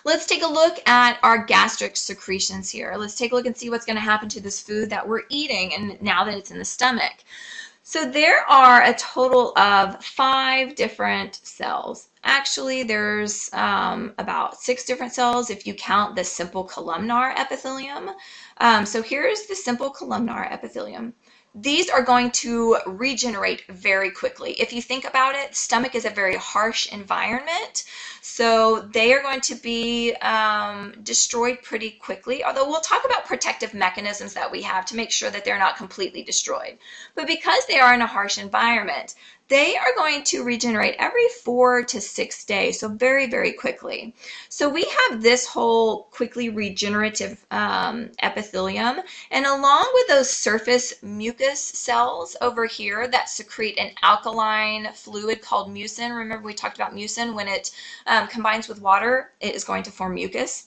Let's take a look at our gastric secretions here. Let's take a look and see what's going to happen to this food that we're eating and now that it's in the stomach. So there are a total of 5 different cells. Actually, there's about 6 different cells if you count the simple columnar epithelium. So here's the simple columnar epithelium. These are going to regenerate very quickly. If you think about it, stomach is a very harsh environment, so they are going to be destroyed pretty quickly, although we'll talk about protective mechanisms that we have to make sure that they're not completely destroyed. But because they are in a harsh environment, they are going to regenerate every 4 to 6 days, so very, very quickly. So we have this whole quickly regenerative epithelium, and along with those surface mucus cells over here that secrete an alkaline fluid called mucin. Remember we talked about mucin. When it combines with water, it is going to form mucus.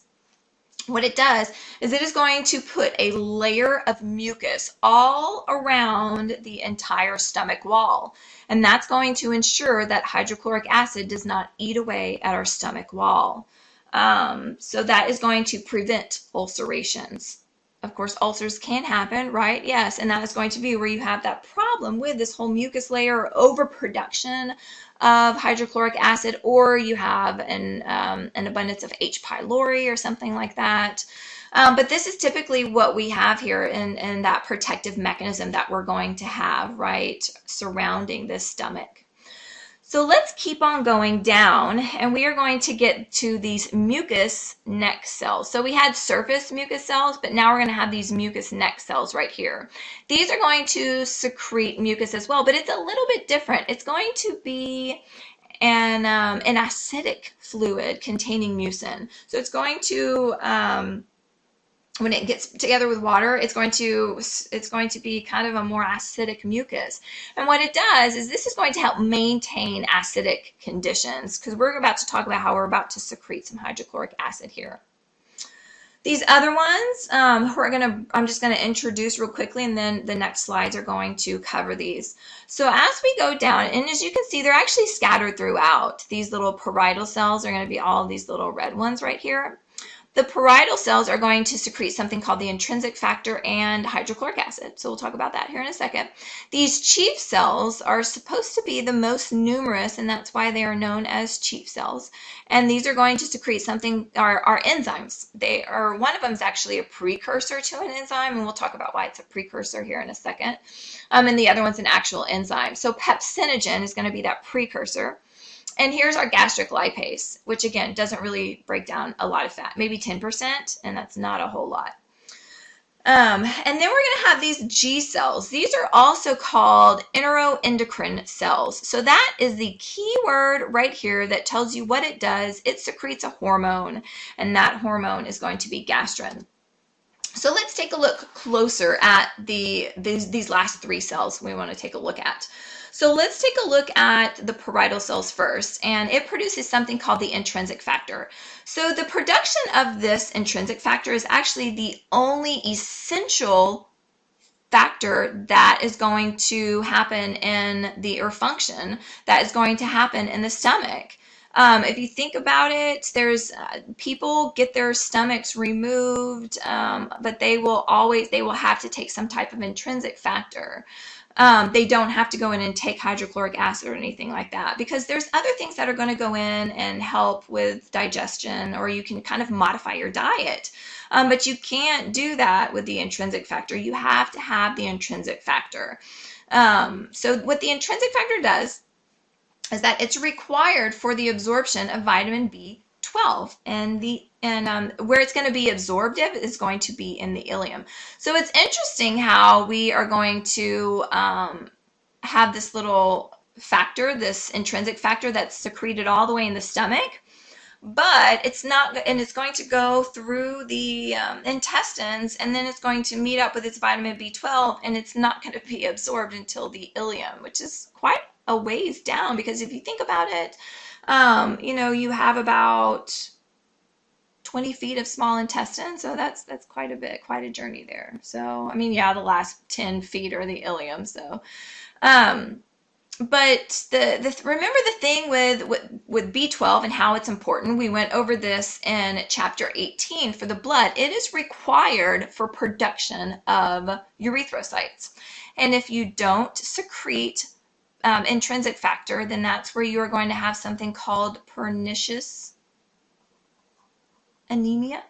What it does is it is going to put a layer of mucus all around the entire stomach wall. And that's going to ensure that hydrochloric acid does not eat away at our stomach wall. So that is going to prevent ulcerations. Of course, ulcers can happen, right? Yes, and that is going to be where you have that problem with this whole mucus layer or overproduction of hydrochloric acid, or you have an abundance of H. pylori or something like that. But this is typically what we have here in that protective mechanism that we're going to have, right, surrounding this stomach. So let's keep on going down, and we are going to get to these mucus neck cells. So we had surface mucus cells, but now we're going to have these mucus neck cells right here. These are going to secrete mucus as well, but it's a little bit different. It's going to be an acidic fluid containing mucin. So it's going to when it gets together with water, it's going to be kind of a more acidic mucus. And what it does is this is going to help maintain acidic conditions, because we're about to talk about how we're about to secrete some hydrochloric acid here. These other ones, I'm just going to introduce real quickly, and then the next slides are going to cover these. So as we go down, and as you can see, they're actually scattered throughout. These little parietal cells are going to be all these little red ones right here. The parietal cells are going to secrete something called the intrinsic factor and hydrochloric acid. So we'll talk about that here in a second. These chief cells are supposed to be the most numerous, and that's why they are known as chief cells. And these are going to secrete something, are enzymes. One of them is actually a precursor to an enzyme, and we'll talk about why it's a precursor here in a second. And the other one's an actual enzyme. So pepsinogen is going to be that precursor. And here's our gastric lipase, which again doesn't really break down a lot of fat, maybe 10%, and that's not a whole lot. And then we're going to have these G cells. These are also called enteroendocrine cells. So that is the key word right here that tells you what it does. It secretes a hormone, and that hormone is going to be gastrin. So let's take a look closer at these last 3 cells we want to take a look at. So let's take a look at the parietal cells first, and it produces something called the intrinsic factor. So the production of this intrinsic factor is actually the only essential factor that is going to happen or function that is going to happen in the stomach. If you think about it, there's people get their stomachs removed, but they will have to take some type of intrinsic factor. They don't have to go in and take hydrochloric acid or anything like that, because there's other things that are going to go in and help with digestion, or you can kind of modify your diet. But you can't do that with the intrinsic factor. You have to have the intrinsic factor. So what the intrinsic factor does is that it's required for the absorption of vitamin B12, and where it's going to be absorbed is going to be in the ileum. So it's interesting how we are going to have this little factor, this intrinsic factor that's secreted all the way in the stomach, but it's not, and it's going to go through the intestines, and then it's going to meet up with its vitamin B12, and it's not going to be absorbed until the ileum, which is quite a ways down, because if you think about it, you have about 20 feet of small intestine, so that's quite a journey there. So I mean, yeah, the last 10 feet are the ileum. So But remember the thing with B12 and how it's important. We went over this in chapter 18 for the blood. It is required for production of erythrocytes. And if you don't secrete intrinsic factor, then that's where you are going to have something called pernicious anemia.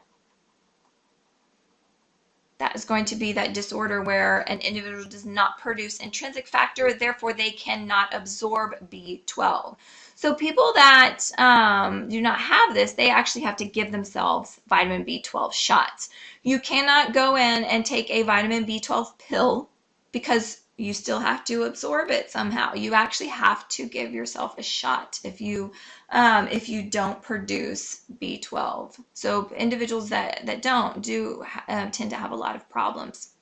That is going to be that disorder where an individual does not produce intrinsic factor, therefore they cannot absorb B12. So people that do not have this, they actually have to give themselves vitamin B12 shots. You cannot go in and take a vitamin B12 pill because you still have to absorb it somehow. You actually have to give yourself a shot if you don't produce B12. So individuals that don't tend to have a lot of problems.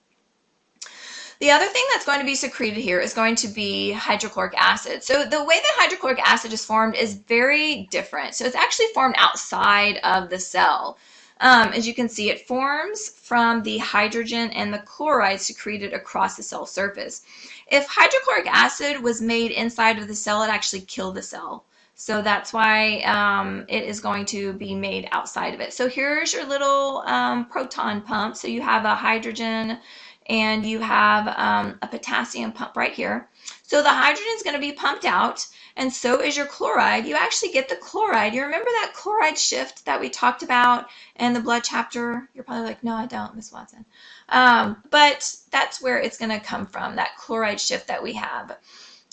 The other thing that's going to be secreted here is going to be hydrochloric acid. So the way that hydrochloric acid is formed is very different. So it's actually formed outside of the cell. As you can see, it forms from the hydrogen and the chloride secreted across the cell surface. If hydrochloric acid was made inside of the cell, it actually killed the cell. So that's why it is going to be made outside of it. So here's your little proton pump. So you have a hydrogen and you have a potassium pump right here. So the hydrogen is going to be pumped out, and so is your chloride. You actually get the chloride. You remember that chloride shift that we talked about in the blood chapter? You're probably like, no, I don't, Miss Watson. But that's where it's going to come from, that chloride shift that we have.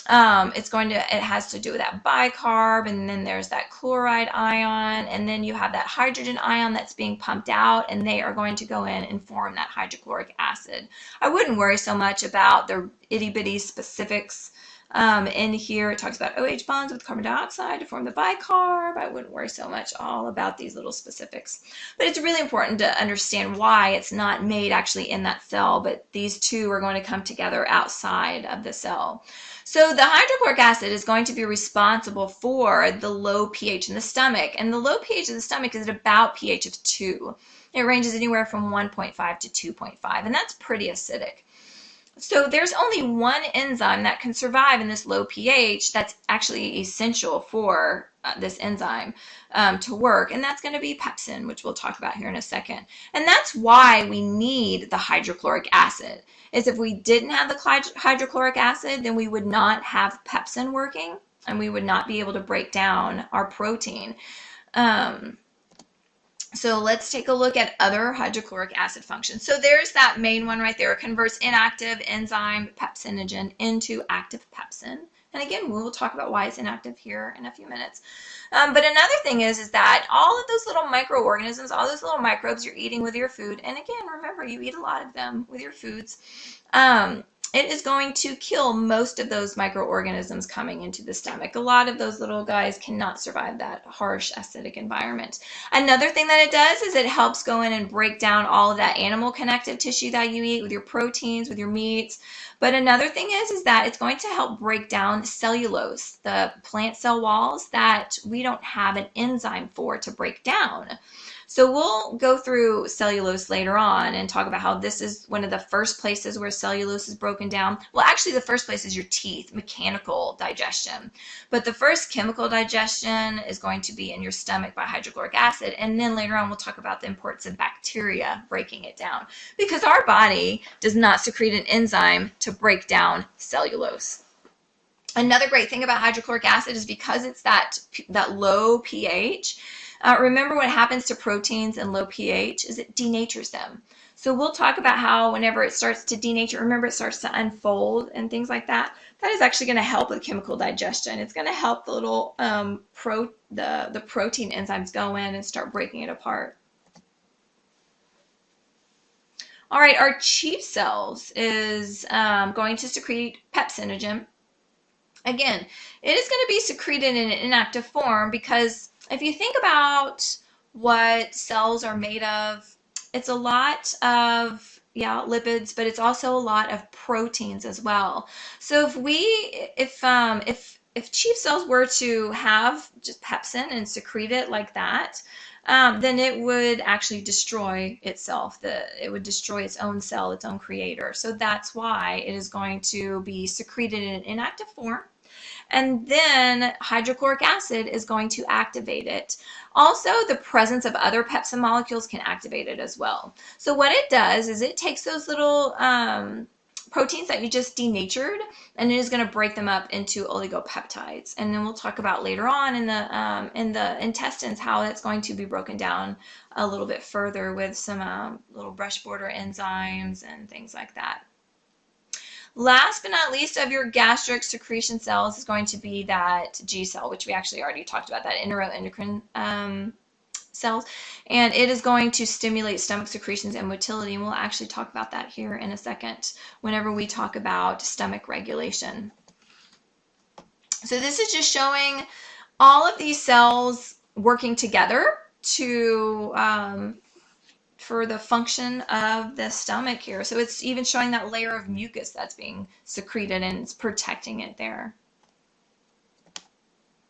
It has to do with that bicarb, and then there's that chloride ion, and then you have that hydrogen ion that's being pumped out, and they are going to go in and form that hydrochloric acid. I wouldn't worry so much about the itty-bitty specifics in here. It talks about OH bonds with carbon dioxide to form the bicarb. I wouldn't worry so much all about these little specifics. But it's really important to understand why it's not made actually in that cell, but these two are going to come together outside of the cell. So the hydrochloric acid is going to be responsible for the low pH in the stomach. And the low pH in the stomach is at about pH of 2. It ranges anywhere from 1.5 to 2.5, and that's pretty acidic. So there's only one enzyme that can survive in this low pH that's actually essential for this enzyme to work, and that's going to be pepsin, which we'll talk about here in a second. And that's why we need the hydrochloric acid. Is if we didn't have the hydrochloric acid, then we would not have pepsin working, and we would not be able to break down our protein. So let's take a look at other hydrochloric acid functions. So there's that main one right there. It converts inactive enzyme pepsinogen into active pepsin. And again, we will talk about why it's inactive here in a few minutes. But another thing is that all of those little microorganisms, all those little microbes you're eating with your food, and again, remember, you eat a lot of them with your foods, it is going to kill most of those microorganisms coming into the stomach. A lot of those little guys cannot survive that harsh acidic environment. Another thing that it does is it helps go in and break down all of that animal connective tissue that you eat with your proteins, with your meats. But another thing is that it's going to help break down cellulose, the plant cell walls that we don't have an enzyme for to break down. So we'll go through cellulose later on and talk about how this is one of the first places where cellulose is broken down. Well, actually the first place is your teeth, mechanical digestion. But the first chemical digestion is going to be in your stomach by hydrochloric acid. And then later on we'll talk about the importance of bacteria breaking it down, because our body does not secrete an enzyme to break down cellulose. Another great thing about hydrochloric acid is because it's that low pH, remember what happens to proteins in low pH is it denatures them. So we'll talk about how whenever it starts to denature, remember it starts to unfold and things like that. That is actually going to help with chemical digestion. It's going to help the little the protein enzymes go in and start breaking it apart. All right, our chief cells is going to secrete pepsinogen. Again, it is going to be secreted in an inactive form because if you think about what cells are made of, it's a lot of lipids, but it's also a lot of proteins as well. So if chief cells were to have just pepsin and secrete it like that, then it would actually destroy itself. It would destroy its own cell, its own creator. So that's why it is going to be secreted in an inactive form. And then hydrochloric acid is going to activate it. Also, the presence of other pepsin molecules can activate it as well. So what it does is it takes those little proteins that you just denatured, and it is going to break them up into oligopeptides. And then we'll talk about later on in the intestines how it's going to be broken down a little bit further with some little brush border enzymes and things like that. Last but not least of your gastric secretion cells is going to be that G cell, which we actually already talked about, that neuroendocrine cells, and it is going to stimulate stomach secretions and motility, and we'll actually talk about that here in a second whenever we talk about stomach regulation. So this is just showing all of these cells working together to for the function of the stomach here. So it's even showing that layer of mucus that's being secreted and it's protecting it there.